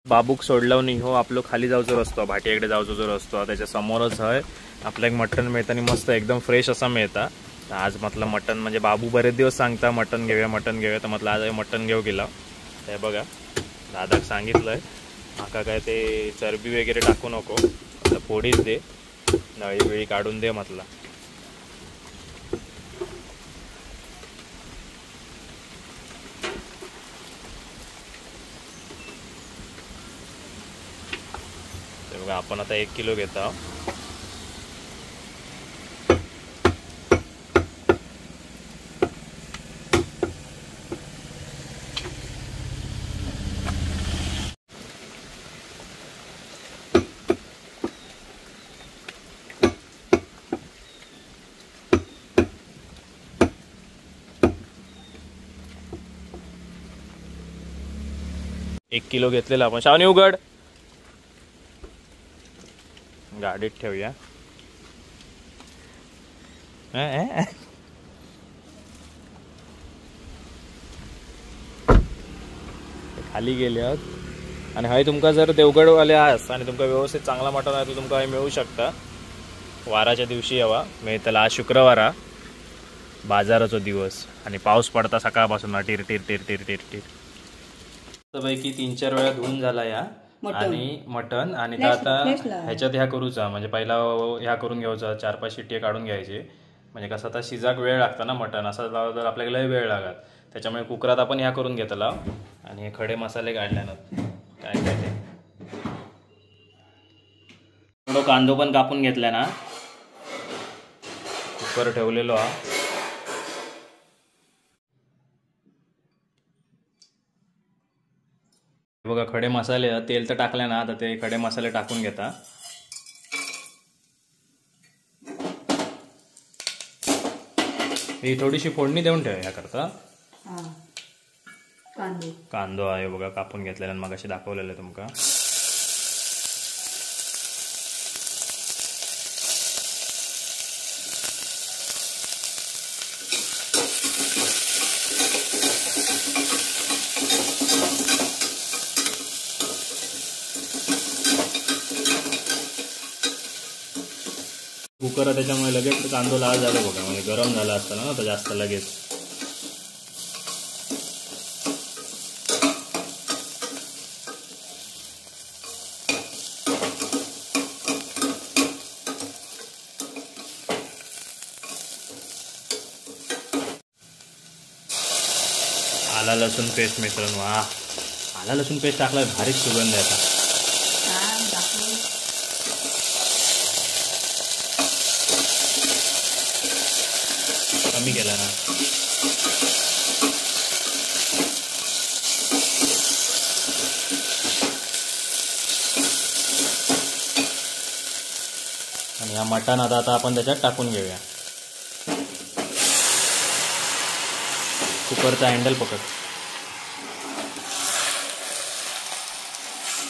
बाबूक सोडलं नाही हो आपलं खाली जाऊचो रस्तो भाटियाकडे जाऊचो जो रस्तो त्याच्या समोरच आहे आपलं एक मटण मिळतं आणि मस्त एकदम फ्रेश असा मिळता. आज म्हटलं मटण म्हणजे बाबू बरेच दिवस सांगता मटण घेऊया तर म्हटलं आज मटण घेऊ गेला. हे बघा दादाक सांगितलंय माका काय ते चरबी वगैरे टाकू नको आता फोडीच दे नळी वेळी काढून दे म्हटलं. बघा आपण आता 1 किलो घेत आहोत. एक किलो घेतलेला आपण. शावनी उघड गाडीत ठेवूया. खाली गेले आहोत आणि हय तुमका जर देवगडवाले आहात आणि तुमका व्यवस्थित चांगला मटण आहे तर तुमका हय मिळू शकता. वाराच्या दिवशी यावा मिळतला. आज शुक्रवार बाजाराचा दिवस आणि पाऊस पडता सकाळपासून टिर टिर टिर टिर टिर टिर. पैकी 3-4 वेळा धुवून झाला या आणि मटण आणि आता ह्याच्यात ह्या करूचा म्हणजे पहिला ह्या करून घ्यायचा 4-5 शिट्टी काढून घ्यायचे म्हणजे कसं आता शिजाक वेळ लागता ना मटण असं लावलं तर आपल्याला वेळ लागत. त्याच्यामुळे कुकरात आपण ह्या करून घेतला आणि हे खडे मसाले काढल्यानं काय काय ते थोडं कांदो पण कापून घेतला ना कुकर ठेवलेलो हा. बघा खडे मसाले तेल तर टाकले ना आता ते खडे मसाले टाकून घेता. ही थोडीशी फोडणी देऊन ठेव याकरता. कांदो आहे बघा कापून घेतलेला मग अशी दाखवलेलं तुमका. कुकर त्याच्यामुळे लगेच कांदो लाल झाला बघा म्हणजे गरम झाला असता ना तर जास्त लगेच. आला लसूण पेस्ट मिश्रण वा आला लसूण पेस्ट टाकला भारीच सुगंध आहे आता. कमी केला ना आणि हा मटण आता आपण त्याच्यात टाकून घेऊया. कुकरचा हँडल पकड.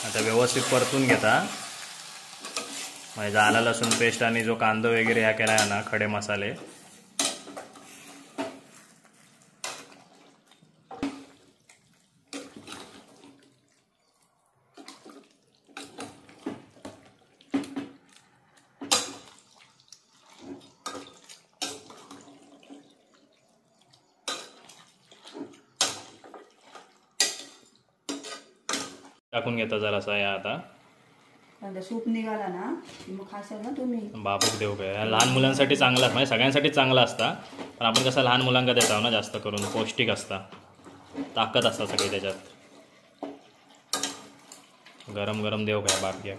आता व्यवस्थित परतून घेता म्हणजे आला लसूण पेस्ट आणि जो कांदा वगैरे ह्या केला आहे ना खडे मसाले टाकून घेता जरासा या. आता सूप निघाला ना मग खाशाल ना तुम्ही. बापूक देऊ काय लहान मुलांसाठी चांगला म्हणजे सगळ्यांसाठी चांगला असता पण आपण कसं लहान मुलांका देतो ना जास्त करून पौष्टिक असता ताकद असता सगळी त्याच्यात. गरम गरम देऊ काय बाप घ्या.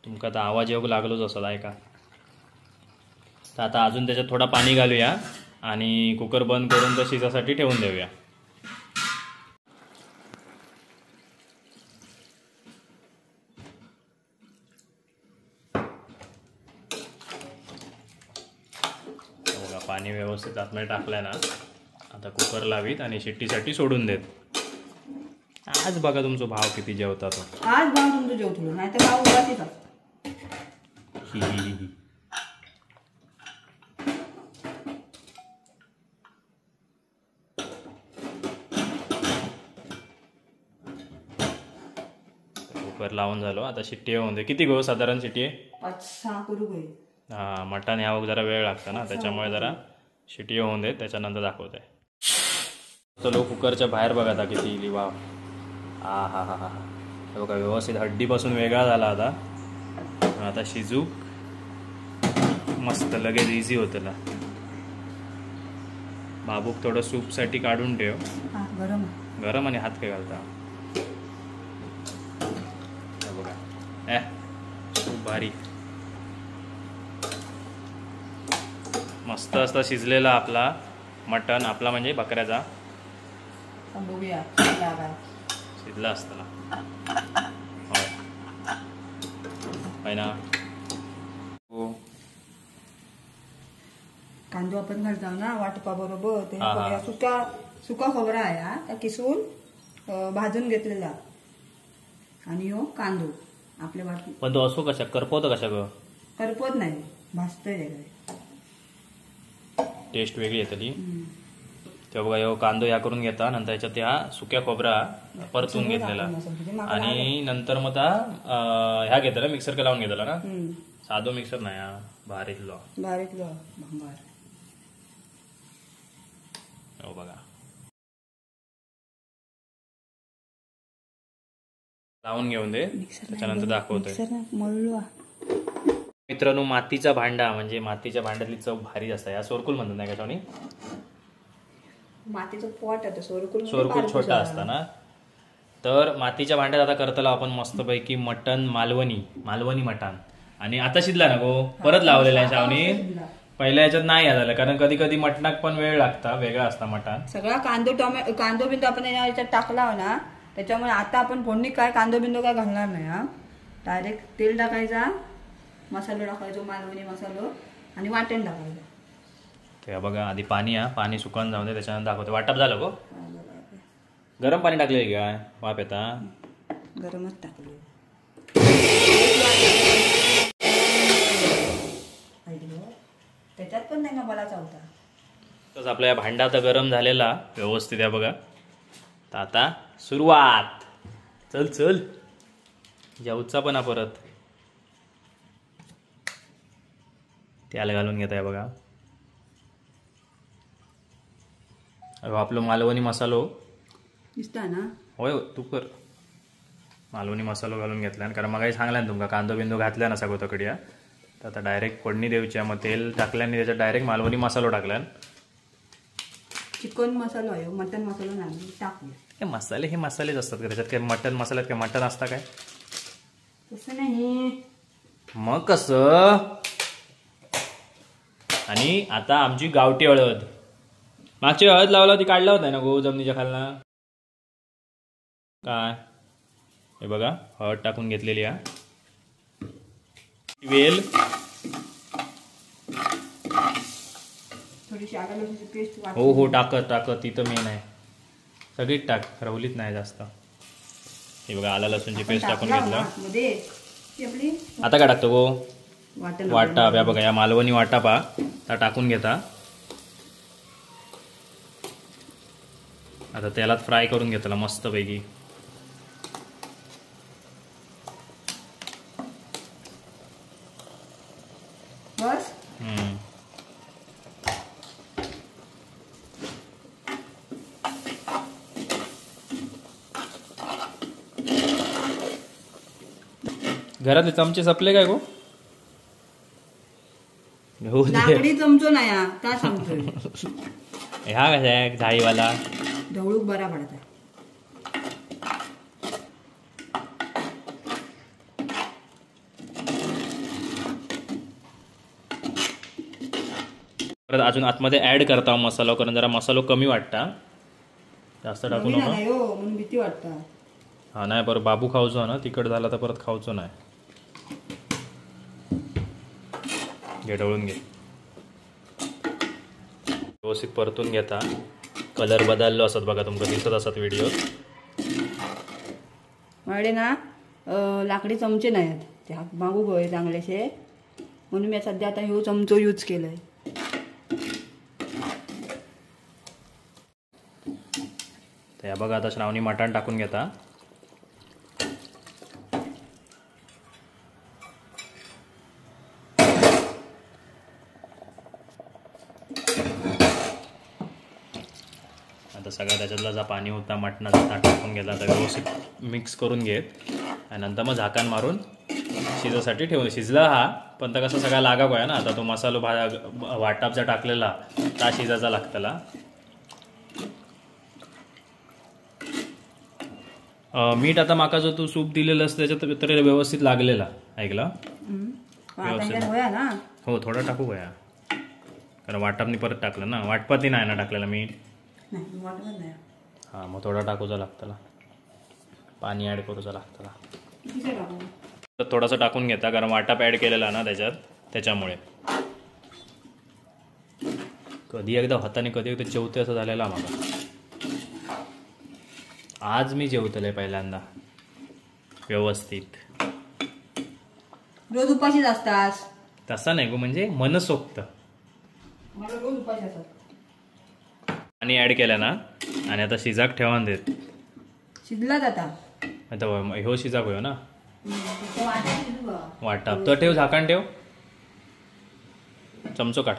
तुमका आता आवाज येऊ लागलोच असेल ऐका. तर आता अजून त्याच्यात थोडा पाणी घालूया आणि कुकर बंद करून तर शिजासाठी ठेवून देऊया. बघा पाणी व्यवस्थित आतमध्ये टाकलंय ना आता कुकर लावीत आणि शिट्टीसाठी सोडून देत. आज बघा तुमचा भाव किती जेवता तो. आज भाव तुमचं जेवतो नाही तर भाव उगाच बरं लावून झालो. आता शिट्टी होऊन दे. किती गो साधारण शिट्टी आहे? 5-6 करू गई. हां मटण ह्या जरा वेळ लागतं ना त्याच्यामुळे जरा शिट्टी होऊन दे त्याच्यानंतर दाखवत आहे. चलो कुकरच्या बाहेर बघा आता किती इली वाव. हा हा हा हा हे बघा व्यवस्थित हड्डीपासून वेगळा झाला आता. आता शिजू मस्त लगेच इझी होतं ना. बाबूक थोडं सूपसाठी काढून ठेव. हा गरम. गरम आणि हात काय घालता बघा. खूप भारी मस्त असता शिजलेला आपला मटण. आपला म्हणजे बकऱ्याचा. बघूया शिजला असतं ना. होय ना. हो कांदो आपण घालतो ना वाटपा बरोबर ते हा, हा. सुका खोबरा आहे हा त्या किसून भाजून घेतलेला आणि हो कांदो आपल्या वाटी. पण तो असो कशा करपवतो कशा ग? करपत नाही भाजतोय. टेस्ट वेगळी येतली. तेव्हा बघा ह्यो कांदो ह्या करून घेता नंतर याच्यात ह्या सुक्या खोबरा परतून घेतलेला आणि नंतर मग ह्या घेतला मिक्सर का लावून घेतला ना. साधो मिक्सर नाही हा बारीकलो भंगार. हो बघा लावून घेऊन दे त्याच्यानंतर दाखवतोय. मित्रांनो मातीचा भांडा म्हणजे मातीच्या भांड्यातली चव भारी असते. या सोरकुल म्हणतात नाही का? मातीचं पोट आहे सोरकुल छोटा असता ना. तर मातीच्या भांड्यात आता करतला आपण मस्तपैकी मटण मालवणी मटण. आणि आता शिजला ना गो परत लावलेला आहे शावणी. पहिल्या याच्यात नाही झालं कारण कधी कधी मटणाक पण वेळ लागता वेगळा असता मटण. सगळा कांदो बिंदू आपण याच्यात टाकला ना त्याच्यामुळे आता आपण फोडणी काय कांदो बिंदू काय घालणार नाही हा. डायरेक्ट तेल टाकायचा मसालो टाकायचो मालवणी मसालो आणि वाटण टाकायचं. ते बघा आधी पाणी सुकवून जाऊन दे त्याच्यानंतर दाखवते. वाटप झालं गो. गरम पाणी टाकले काय वाप येता? गरमच टाकले. त्याच्यात पण नाही ना बलाचा होता. तसं आपल्या या भांडा आता गरम झालेला व्यवस्थित आहे बघा. तर आता सुरुवात. चल जेवचा पण परत त्याला घालून घेत आहे बघा. आपलं मालवणी मसालो दिसता ना. होय तू कर. मालवणी मसालो घालून घेतला कारण मग सांगला ना तुमका कांदो बिंदो घातल्या ना सगळं तकड्या. तर आता डायरेक्ट फोडणी द्यायची. मग तेल टाकल्याने त्याच्यात डायरेक्ट मालवणी मसालो टाकल्यान. चिकन मसालो आहे मटन मसालो नाही टाकले. हे मसालेच असतात का त्याच्यात? काय मटन मसाल्यात काय मटन असता काय? तसं नाही. मग कसं? आणि आता आमची गावठी हळद. मागची हळद लावला ती काढला होता ना गो जमिनीच्या खालना. काय हे बघा हळद टाकून घेतलेली आहे. वेल थोडीशी आलं लसूणची पेस्ट. हो टाकत ती तर मेन आहे. सगळीच टाक रवलीत नाही जास्त. हे बघा आला लसूणची पेस्ट टाकून घेतला. आता काय टाकतो गो? वाटा. या बघा या मालवणी वाटा त्या टाकून घेता. आता तेलात फ्राय करून घेतला मस्त पैकी. बस. घरातले चमचे सपले काय गो? लाकडी चमचो नाही हा का सांगतोय. ह्या कशा आहे झाईवाला ढवळूक बरा पडत आहे. परत अजून आतमध्ये ऍड करता मसाला कारण जरा मसालो कमी वाटता. जास्त टाकू नका म्हणून भीती वाटता. हा नाही बरं बाबू खाऊचो ना तिखट झाला तर परत खाऊचो नाही. घे ढवळून घे व्यवस्थित परतून घेता. कलर बदललो असत बघा तुमका दिसत असत व्हिडिओ. माझे ना लाकडी चमचे नाही आहेत ते मागू गोय चांगलेसे म्हणून मी सध्या आता ह्यो चमचो यूज केलाय. तर या बघा आता श्रावणी मटण टाकून घेता. आता सगळा त्याच्यातला जा पाणी होता मटणाचा ताट टाकून घेतला, आता व्यवस्थित मिक्स करून घेत आणि नंतर मग झाकण मारून शिजासाठी ठेवून. शिजला हा, पण तर कसं सगळा लागा गोया ना. आता तो मसालो वाटापचा टाकलेला ता शिजायचा लागतला. मीठ आता माका जो तू सूप दिलेलं त्याच्यात तर व्यवस्थित लागलेला ऐकला. हो थोडा टाकू गोया, कारण वाटापनी परत टाकलं ना. वाटपाती नाही ना टाकलेला मीठ. हां मग थोडा टाकूचा लागतला, पाणी ॲड करूचा लागतला. तर थोडासा टाकून घेता कारण वाटाप ॲड केलेला ना त्याच्यात, त्याच्यामुळे. कधी एकदा हाताने कधी एकदा जेवते असं झालेला मला. आज मी जेवतले पहिल्यांदा व्यवस्थित. रोज उपाशीच असतास तसा नाही गो, म्हणजे मनसोक्त. मला रोज उपाशी असतात. पाणी ॲड केलं ना आणि आता शिजाक ठेवून देत. शिजलाच आता. आता ह्यो शिजाक होयो ना वाटाप. तर ठेव, झाकण ठेव, चमचो काढ.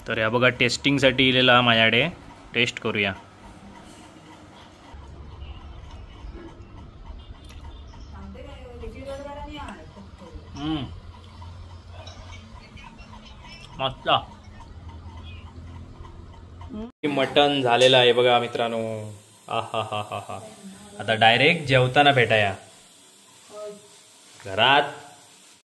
तर या बघा टेस्टिंगसाठी इलेला माझ्याकडे. टेस्ट करूया. मस्त मटण झालेलं आहे बघा मित्रांनो. हा हा हा हा. आता डायरेक्ट जेवताना भेटाया घरात.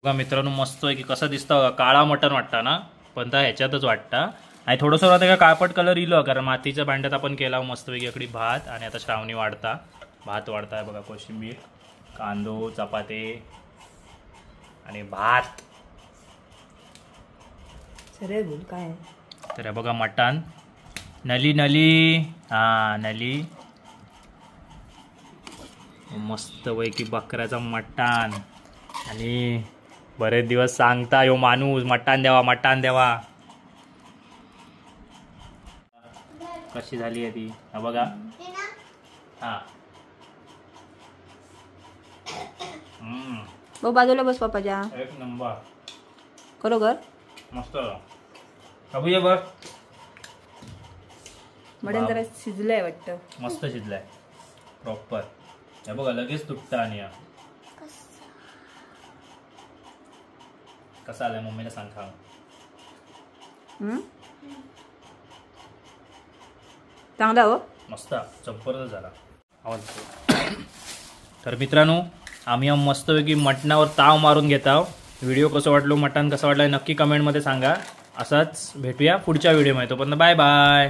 बघा मित्रांनो मस्त आहे की कसं दिसतं. काळा मटण वाटतं ना, पण त्या ह्याच्यातच वाटतं. आणि थोडंसं आता का काळपट कलर इलो कारण मातीच्या भांड्यात आपण केला मस्तपैकी. इकडे भात आणि आता श्रावणी वाढता, भात वाढताय बघा. कोशिंबीर, कांदो, चपाते आणि भात. काय तर बघा मटण नली नली. हा नली मस्त पैकी बकऱ्याचा मटण. आणि बरेच दिवस सांगता यो माणूस मटण द्यावा मटण द्यावा. कशी झाली आहे ती हा बघा. हा बाजूला बस पप्पाच्या. एक नंबर खरोखर मस्त. अबू ये बघ मटण जरा शिजलंय वाटतं. मस्त शिजलाय प्रॉपर. हे बघा लगेच तुटता. आणि कसा आलाय मम्मीला सांग खा. चांगला हो मस्त जबरदस्त झाला. आवडतो. तर मित्रांनो आम्ही मस्तपैकी मटणावर ताव मारून घेत आहोत. व्हिडिओ कसं वाटलो, मटण कसं वाटलं नक्की कमेंटमध्ये सांगा. असाच भेटूया पुढच्या व्हिडिओमध्ये. तोपर्यंत बाय बाय.